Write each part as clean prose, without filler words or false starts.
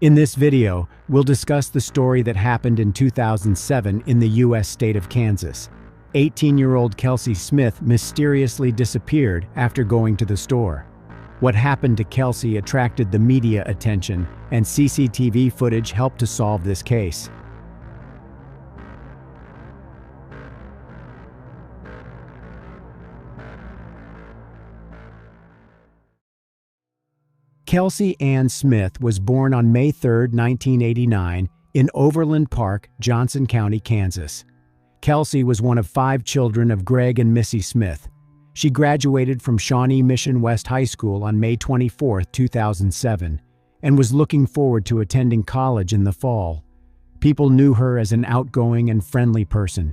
In this video, we'll discuss the story that happened in 2007 in the U.S. state of Kansas. 18-year-old Kelsey Smith mysteriously disappeared after going to the store. What happened to Kelsey attracted the media attention, and CCTV footage helped to solve this case. Kelsey Ann Smith was born on May 3, 1989, in Overland Park, Johnson County, Kansas. Kelsey was one of 5 children of Greg and Missy Smith. She graduated from Shawnee Mission West High School on May 24, 2007, and was looking forward to attending college in the fall. People knew her as an outgoing and friendly person.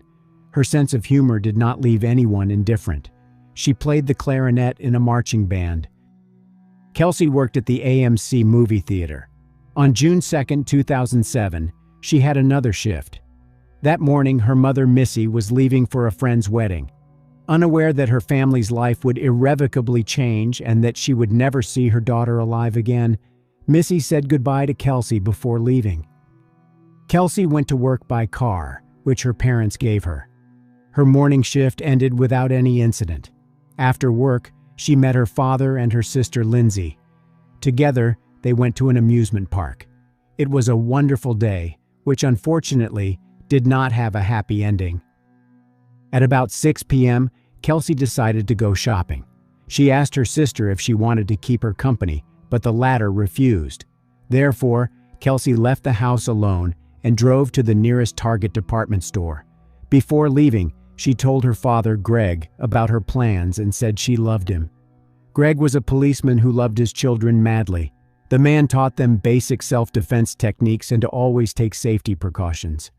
Her sense of humor did not leave anyone indifferent. She played the clarinet in a marching band. Kelsey worked at the AMC movie theater. On June 2, 2007, she had another shift. That morning, her mother, Missy, was leaving for a friend's wedding. Unaware that her family's life would irrevocably change and that she would never see her daughter alive again, Missy said goodbye to Kelsey before leaving. Kelsey went to work by car, which her parents gave her. Her morning shift ended without any incident. After work, she met her father and her sister Lindsay. Together, they went to an amusement park. It was a wonderful day, which unfortunately did not have a happy ending. At about 6 p.m., Kelsey decided to go shopping. She asked her sister if she wanted to keep her company, but the latter refused. Therefore, Kelsey left the house alone and drove to the nearest Target department store. Before leaving, she told her father, Greg, about her plans and said she loved him. Greg was a policeman who loved his children madly. The man taught them basic self-defense techniques and to always take safety precautions.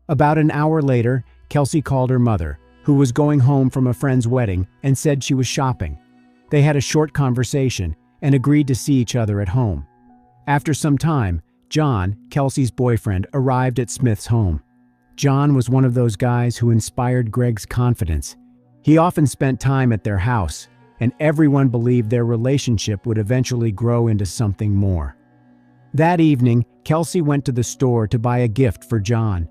About an hour later, Kelsey called her mother, who was going home from a friend's wedding, and said she was shopping. They had a short conversation and agreed to see each other at home. After some time, John, Kelsey's boyfriend, arrived at Smith's home. John was one of those guys who inspired Greg's confidence. He often spent time at their house, and everyone believed their relationship would eventually grow into something more. That evening, Kelsey went to the store to buy a gift for John.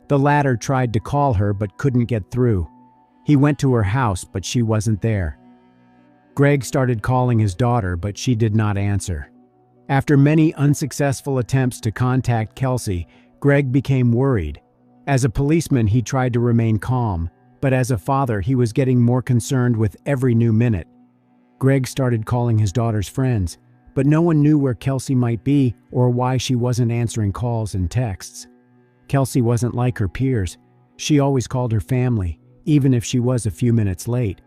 The latter tried to call her but couldn't get through. He went to her house, but she wasn't there. Greg started calling his daughter, but she did not answer. After many unsuccessful attempts to contact Kelsey, Greg became worried. As a policeman, he tried to remain calm, but as a father, he was getting more concerned with every new minute. Greg started calling his daughter's friends, but no one knew where Kelsey might be or why she wasn't answering calls and texts. Kelsey wasn't like her peers. She always called her family, even if she was a few minutes late.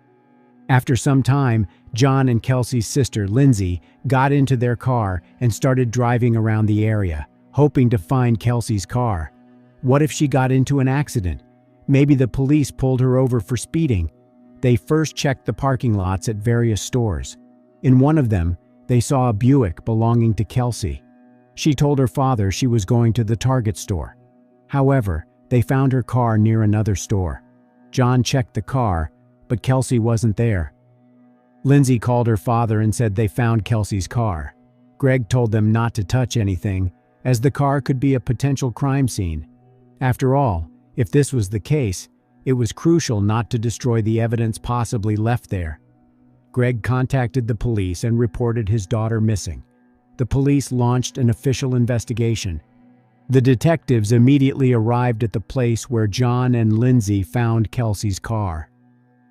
After some time, John and Kelsey's sister, Lindsay, got into their car and started driving around the area, hoping to find Kelsey's car. What if she got into an accident? Maybe the police pulled her over for speeding. They first checked the parking lots at various stores. In one of them, they saw a Buick belonging to Kelsey. She told her father she was going to the Target store. However, they found her car near another store. John checked the car, but Kelsey wasn't there. Lindsay called her father and said they found Kelsey's car. Greg told them not to touch anything, as the car could be a potential crime scene. After all, if this was the case, it was crucial not to destroy the evidence possibly left there. Greg contacted the police and reported his daughter missing. The police launched an official investigation. The detectives immediately arrived at the place where John and Lindsay found Kelsey's car.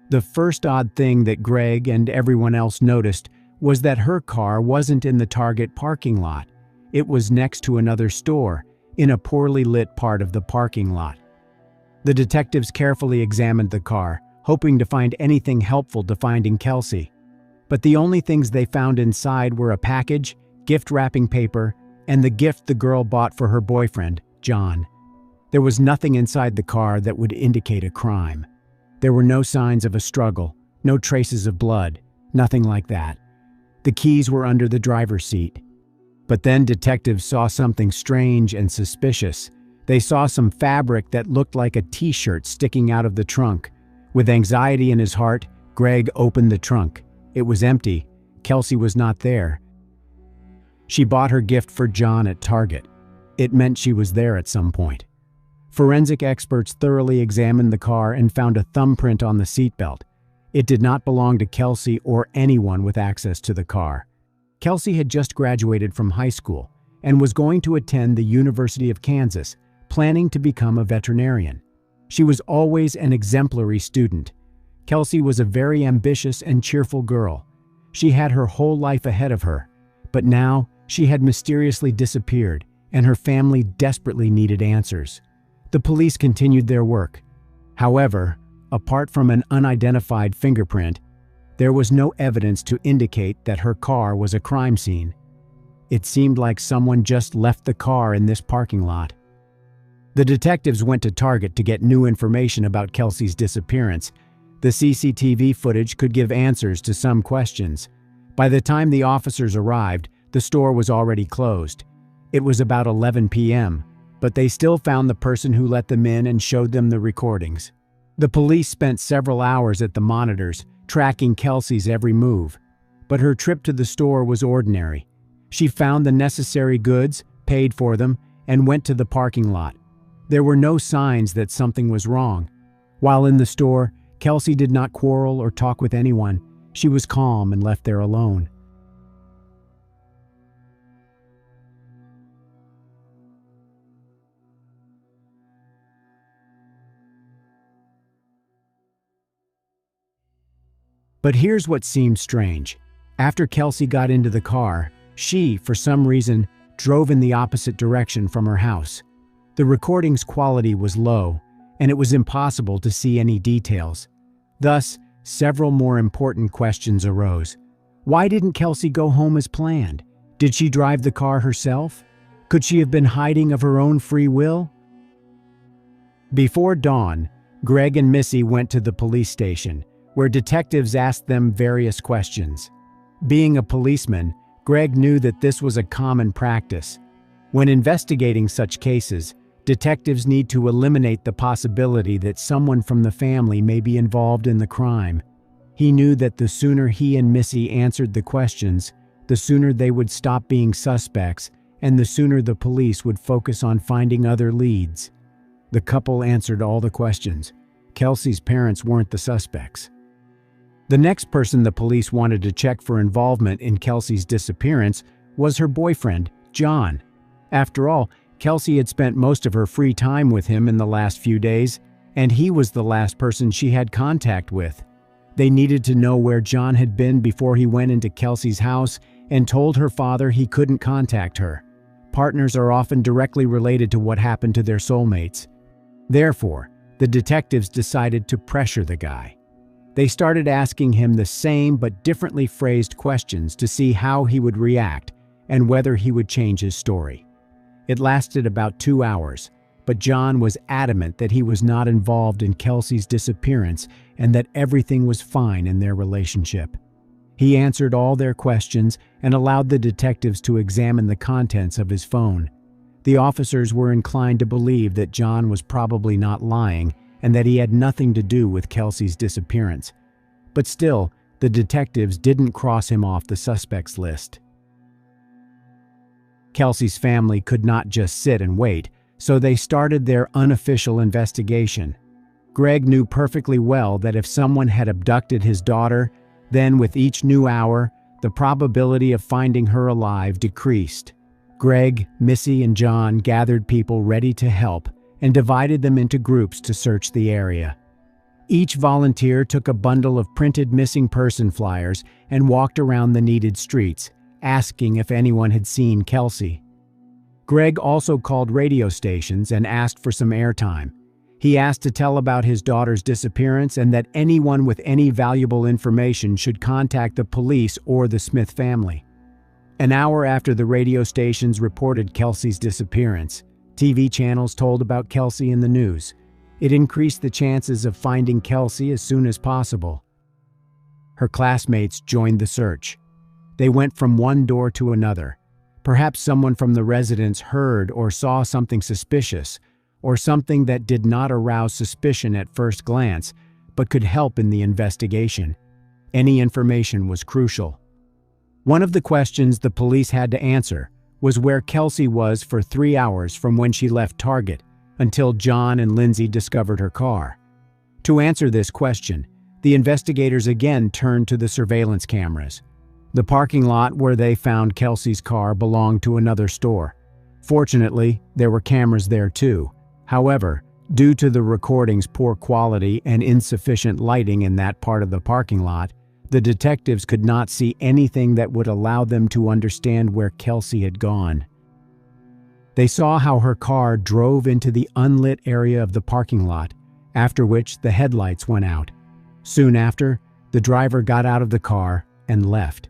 The first odd thing that Greg and everyone else noticed was that her car wasn't in the Target parking lot. It was next to another store, in a poorly lit part of the parking lot. The detectives carefully examined the car, hoping to find anything helpful to finding Kelsey. But the only things they found inside were a package, gift wrapping paper, and the gift the girl bought for her boyfriend, John. There was nothing inside the car that would indicate a crime. There were no signs of a struggle, no traces of blood, nothing like that. The keys were under the driver's seat. But then detectives saw something strange and suspicious. They saw some fabric that looked like a t-shirt sticking out of the trunk. With anxiety in his heart, Greg opened the trunk. It was empty. Kelsey was not there. She bought her gift for John at Target. It meant she was there at some point. Forensic experts thoroughly examined the car and found a thumbprint on the seatbelt. It did not belong to Kelsey or anyone with access to the car. Kelsey had just graduated from high school and was going to attend the University of Kansas, planning to become a veterinarian. She was always an exemplary student. Kelsey was a very ambitious and cheerful girl. She had her whole life ahead of her, but now she had mysteriously disappeared, and her family desperately needed answers. The police continued their work. However, apart from an unidentified fingerprint, there was no evidence to indicate that her car was a crime scene. It seemed like someone just left the car in this parking lot. The detectives went to Target to get new information about Kelsey's disappearance. The CCTV footage could give answers to some questions. By the time the officers arrived, the store was already closed. It was about 11 p.m., but they still found the person who let them in and showed them the recordings. The police spent several hours at the monitors, tracking Kelsey's every move. But her trip to the store was ordinary. She found the necessary goods, paid for them, and went to the parking lot. There were no signs that something was wrong. While in the store, Kelsey did not quarrel or talk with anyone. She was calm and left there alone. But here's what seemed strange. After Kelsey got into the car, she, for some reason, drove in the opposite direction from her house. The recording's quality was low, and it was impossible to see any details. Thus, several more important questions arose. Why didn't Kelsey go home as planned? Did she drive the car herself? Could she have been hiding of her own free will? Before dawn, Greg and Missy went to the police station, where detectives asked them various questions. Being a policeman, Greg knew that this was a common practice. When investigating such cases, detectives need to eliminate the possibility that someone from the family may be involved in the crime. He knew that the sooner he and Missy answered the questions, the sooner they would stop being suspects, and the sooner the police would focus on finding other leads. The couple answered all the questions. Kelsey's parents weren't the suspects. The next person the police wanted to check for involvement in Kelsey's disappearance was her boyfriend, John. After all, Kelsey had spent most of her free time with him in the last few days, and he was the last person she had contact with. They needed to know where John had been before he went into Kelsey's house and told her father he couldn't contact her. Partners are often directly related to what happened to their soulmates. Therefore, the detectives decided to pressure the guy. They started asking him the same but differently phrased questions to see how he would react and whether he would change his story. It lasted about 2 hours, but John was adamant that he was not involved in Kelsey's disappearance and that everything was fine in their relationship. He answered all their questions and allowed the detectives to examine the contents of his phone. The officers were inclined to believe that John was probably not lying and that he had nothing to do with Kelsey's disappearance. But still, the detectives didn't cross him off the suspects list. Kelsey's family could not just sit and wait, so they started their unofficial investigation. Greg knew perfectly well that if someone had abducted his daughter, then with each new hour, the probability of finding her alive decreased. Greg, Missy, and John gathered people ready to help and divided them into groups to search the area. Each volunteer took a bundle of printed missing person flyers and walked around the needed streets, asking if anyone had seen Kelsey. Greg also called radio stations and asked for some airtime. He asked to tell about his daughter's disappearance and that anyone with any valuable information should contact the police or the Smith family. An hour after the radio stations reported Kelsey's disappearance, TV channels told about Kelsey in the news. It increased the chances of finding Kelsey as soon as possible. Her classmates joined the search. They went from one door to another. Perhaps someone from the residence heard or saw something suspicious, or something that did not arouse suspicion at first glance, but could help in the investigation. Any information was crucial. One of the questions the police had to answer was where Kelsey was for 3 hours from when she left Target until John and Lindsay discovered her car. To answer this question, the investigators again turned to the surveillance cameras. The parking lot where they found Kelsey's car belonged to another store. Fortunately, there were cameras there too. However, due to the recording's poor quality and insufficient lighting in that part of the parking lot, the detectives could not see anything that would allow them to understand where Kelsey had gone. They saw how her car drove into the unlit area of the parking lot, after which the headlights went out. Soon after, the driver got out of the car and left.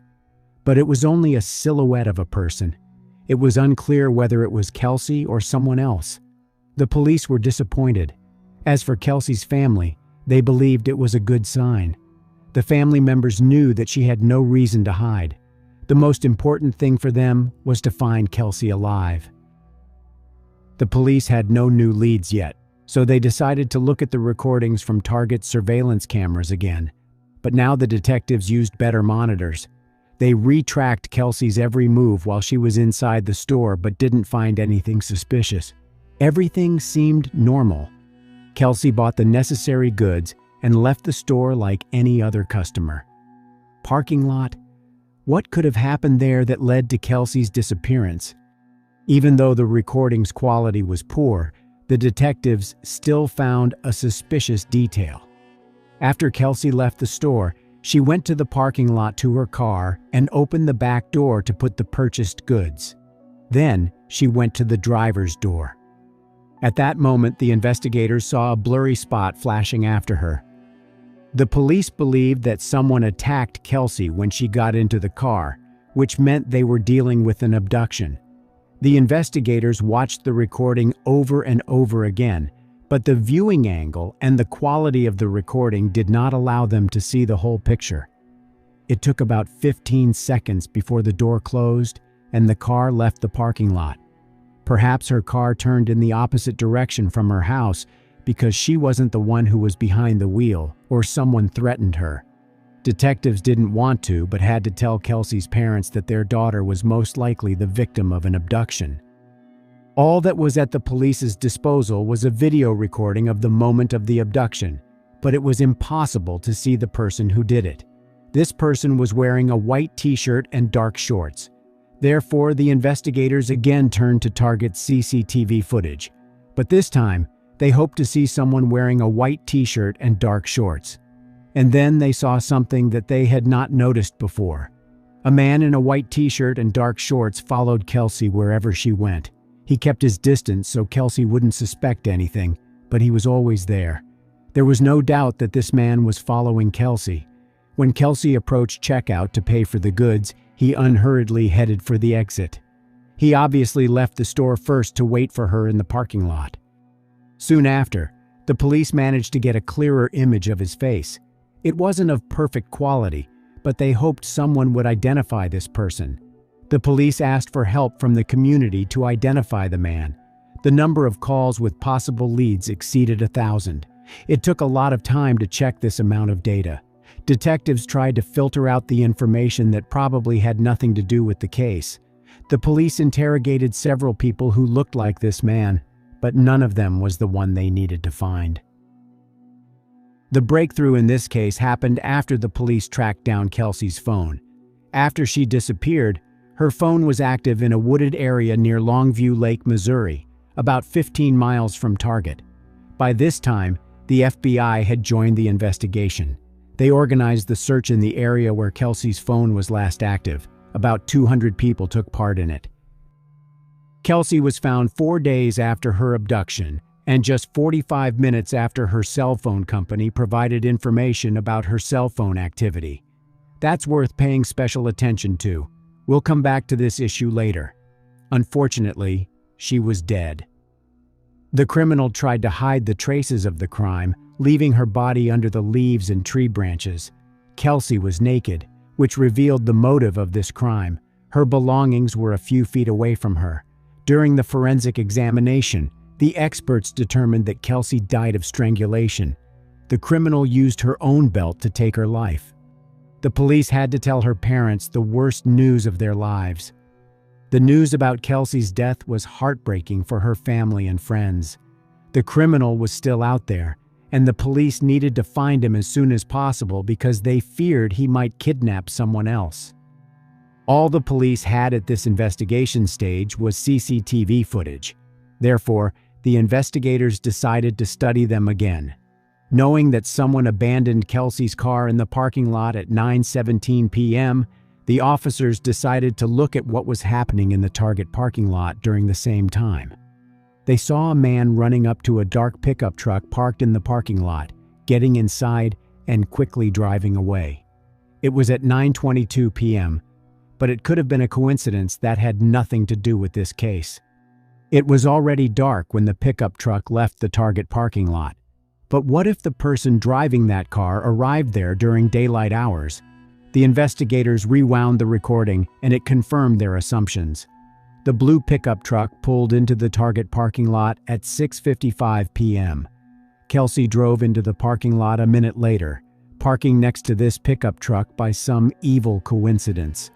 But it was only a silhouette of a person. It was unclear whether it was Kelsey or someone else. The police were disappointed. As for Kelsey's family, they believed it was a good sign. The family members knew that she had no reason to hide. The most important thing for them was to find Kelsey alive. The police had no new leads yet, so they decided to look at the recordings from Target's surveillance cameras again. But now the detectives used better monitors. They retracked Kelsey's every move while she was inside the store but didn't find anything suspicious. Everything seemed normal. Kelsey bought the necessary goods and left the store like any other customer. Parking lot? What could have happened there that led to Kelsey's disappearance? Even though the recording's quality was poor, the detectives still found a suspicious detail. After Kelsey left the store, she went to the parking lot to her car and opened the back door to put the purchased goods. Then she went to the driver's door. At that moment, the investigators saw a blurry spot flashing after her. The police believed that someone attacked Kelsey when she got into the car, which meant they were dealing with an abduction. The investigators watched the recording over and over again, but the viewing angle and the quality of the recording did not allow them to see the whole picture. It took about 15 seconds before the door closed and the car left the parking lot. Perhaps her car turned in the opposite direction from her house because she wasn't the one who was behind the wheel, or someone threatened her. Detectives didn't want to, but had to tell Kelsey's parents that their daughter was most likely the victim of an abduction. All that was at the police's disposal was a video recording of the moment of the abduction, but it was impossible to see the person who did it. This person was wearing a white t-shirt and dark shorts. Therefore, the investigators again turned to Target's CCTV footage, but this time, they hoped to see someone wearing a white t-shirt and dark shorts. And then they saw something that they had not noticed before. A man in a white t-shirt and dark shorts followed Kelsey wherever she went. He kept his distance so Kelsey wouldn't suspect anything, but he was always there. There was no doubt that this man was following Kelsey. When Kelsey approached checkout to pay for the goods, he unhurriedly headed for the exit. He obviously left the store first to wait for her in the parking lot. Soon after, the police managed to get a clearer image of his face. It wasn't of perfect quality, but they hoped someone would identify this person. The police asked for help from the community to identify the man. The number of calls with possible leads exceeded 1,000. It took a lot of time to check this amount of data. Detectives tried to filter out the information that probably had nothing to do with the case. The police interrogated several people who looked like this man, but none of them was the one they needed to find. The breakthrough in this case happened after the police tracked down Kelsey's phone. After she disappeared, her phone was active in a wooded area near Longview Lake, Missouri, about 15 miles from Target. By this time, the FBI had joined the investigation. They organized the search in the area where Kelsey's phone was last active. About 200 people took part in it. Kelsey was found 4 days after her abduction, and just 45 minutes after her cell phone company provided information about her cell phone activity. That's worth paying special attention to. We'll come back to this issue later. Unfortunately, she was dead. The criminal tried to hide the traces of the crime, leaving her body under the leaves and tree branches. Kelsey was naked, which revealed the motive of this crime. Her belongings were a few feet away from her. During the forensic examination, the experts determined that Kelsey died of strangulation. The criminal used her own belt to take her life. The police had to tell her parents the worst news of their lives. The news about Kelsey's death was heartbreaking for her family and friends. The criminal was still out there, and the police needed to find him as soon as possible because they feared he might kidnap someone else. All the police had at this investigation stage was CCTV footage. Therefore, the investigators decided to study them again. Knowing that someone abandoned Kelsey's car in the parking lot at 9:17 p.m., the officers decided to look at what was happening in the Target parking lot during the same time. They saw a man running up to a dark pickup truck parked in the parking lot, getting inside and quickly driving away. It was at 9:22 p.m., but it could have been a coincidence that had nothing to do with this case. It was already dark when the pickup truck left the Target parking lot. But what if the person driving that car arrived there during daylight hours? The investigators rewound the recording, and it confirmed their assumptions. The blue pickup truck pulled into the Target parking lot at 6:55 p.m. Kelsey drove into the parking lot a minute later, parking next to this pickup truck by some evil coincidence.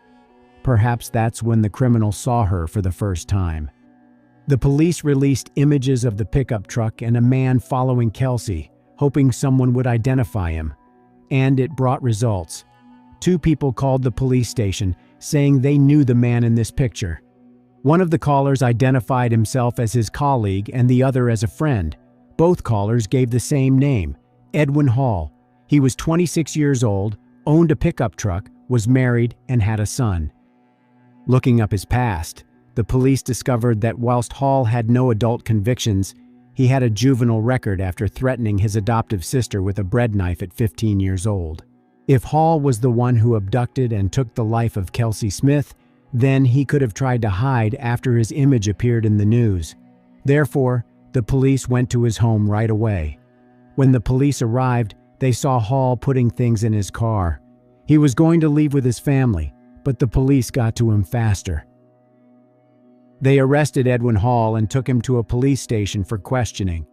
Perhaps that's when the criminal saw her for the first time. The police released images of the pickup truck and a man following Kelsey, hoping someone would identify him. And it brought results. 2 people called the police station, saying they knew the man in this picture. One of the callers identified himself as his colleague and the other as a friend. Both callers gave the same name, Edwin Hall. He was 26 years old, owned a pickup truck, was married, and had a son. Looking up his past, the police discovered that whilst Hall had no adult convictions, he had a juvenile record after threatening his adoptive sister with a bread knife at 15 years old. If Hall was the one who abducted and took the life of Kelsey Smith, then he could have tried to hide after his image appeared in the news. Therefore, the police went to his home right away. When the police arrived, they saw Hall putting things in his car. He was going to leave with his family, but the police got to him faster. They arrested Edwin Hall and took him to a police station for questioning.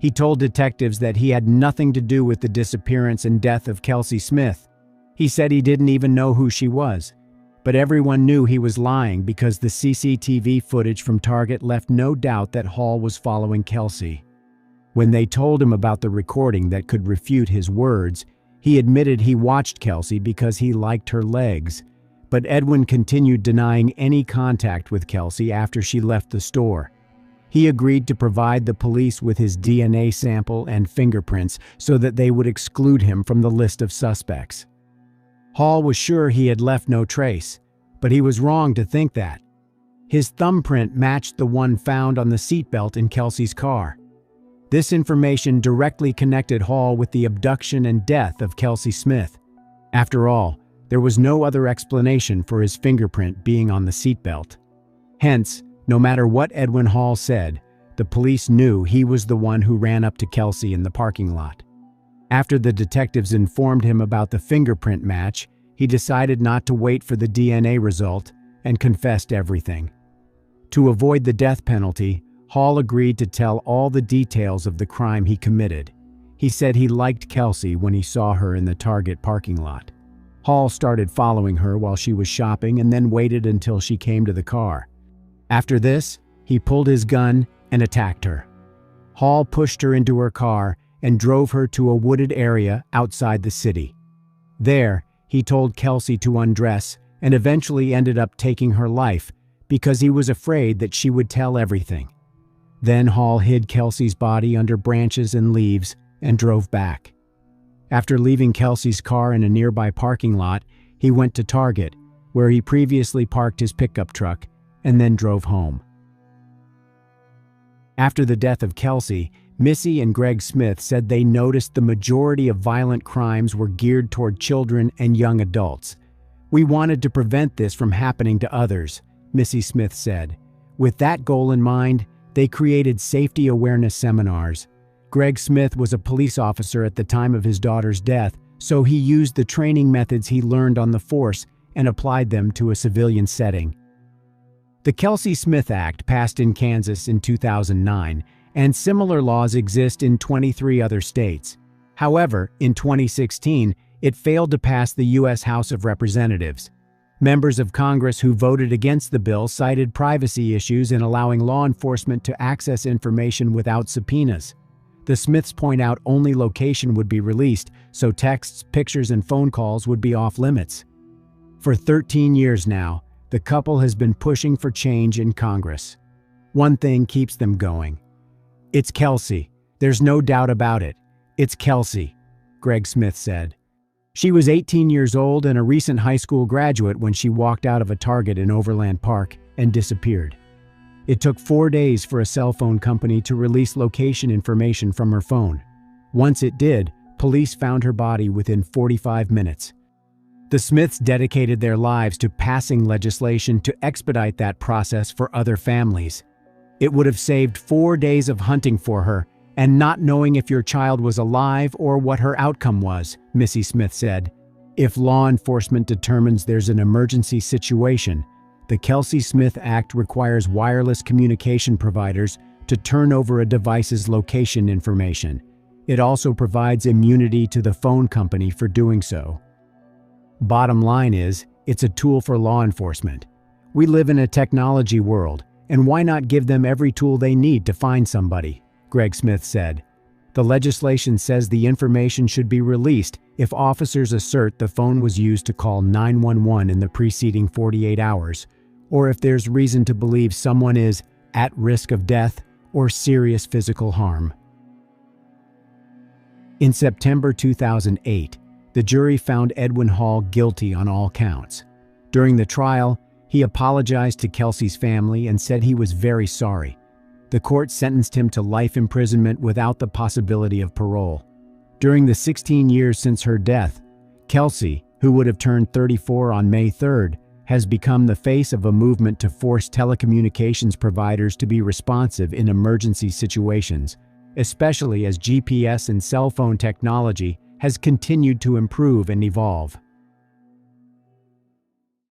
He told detectives that he had nothing to do with the disappearance and death of Kelsey Smith. He said he didn't even know who she was. But everyone knew he was lying because the CCTV footage from Target left no doubt that Hall was following Kelsey. When they told him about the recording that could refute his words, he admitted he watched Kelsey because he liked her legs. But Edwin continued denying any contact with Kelsey after she left the store. He agreed to provide the police with his DNA sample and fingerprints so that they would exclude him from the list of suspects. Hall was sure he had left no trace, but he was wrong to think that. His thumbprint matched the one found on the seatbelt in Kelsey's car. This information directly connected Hall with the abduction and death of Kelsey Smith. After all, there was no other explanation for his fingerprint being on the seatbelt. Hence, no matter what Edwin Hall said, the police knew he was the one who ran up to Kelsey in the parking lot. After the detectives informed him about the fingerprint match, he decided not to wait for the DNA result and confessed everything. To avoid the death penalty, Hall agreed to tell all the details of the crime he committed. He said he liked Kelsey when he saw her in the Target parking lot. Hall started following her while she was shopping and then waited until she came to the car. After this, he pulled his gun and attacked her. Hall pushed her into her car and drove her to a wooded area outside the city. There, he told Kelsey to undress and eventually ended up taking her life because he was afraid that she would tell everything. Then Hall hid Kelsey's body under branches and leaves and drove back. After leaving Kelsey's car in a nearby parking lot, he went to Target, where he previously parked his pickup truck, and then drove home. After the death of Kelsey, Missy and Greg Smith said they noticed the majority of violent crimes were geared toward children and young adults. "We wanted to prevent this from happening to others," Missy Smith said. With that goal in mind, they created safety awareness seminars. Greg Smith was a police officer at the time of his daughter's death, so he used the training methods he learned on the force and applied them to a civilian setting. The Kelsey Smith Act passed in Kansas in 2009, and similar laws exist in 23 other states. However, in 2016, It failed to pass the U.S. House of Representatives. Members of Congress who voted against the bill cited privacy issues in allowing law enforcement to access information without subpoenas. The Smiths point out only location would be released, so texts, pictures, and phone calls would be off limits. For 13 years now, the couple has been pushing for change in Congress. One thing keeps them going. "It's Kelsey. There's no doubt about it. It's Kelsey," Greg Smith said. She was 18 years old and a recent high school graduate when she walked out of a Target in Overland Park and disappeared. It took 4 days for a cell phone company to release location information from her phone. Once it did, police found her body within 45 minutes. The Smiths dedicated their lives to passing legislation to expedite that process for other families. It would have saved 4 days of hunting for her and not knowing if your child was alive or what her outcome was, Missy Smith said. If law enforcement determines there's an emergency situation, the Kelsey Smith Act requires wireless communication providers to turn over a device's location information. It also provides immunity to the phone company for doing so. Bottom line is, it's a tool for law enforcement. We live in a technology world, and why not give them every tool they need to find somebody? Greg Smith said. The legislation says the information should be released if officers assert the phone was used to call 911 in the preceding 48 hours, or if there's reason to believe someone is at risk of death or serious physical harm. In September 2008, the jury found Edwin Hall guilty on all counts. During the trial, he apologized to Kelsey's family and said he was very sorry. The court sentenced him to life imprisonment without the possibility of parole. During the 16 years since her death, Kelsey, who would have turned 34 on May 3rd, has become the face of a movement to force telecommunications providers to be responsive in emergency situations, especially as GPS and cell phone technology has continued to improve and evolve.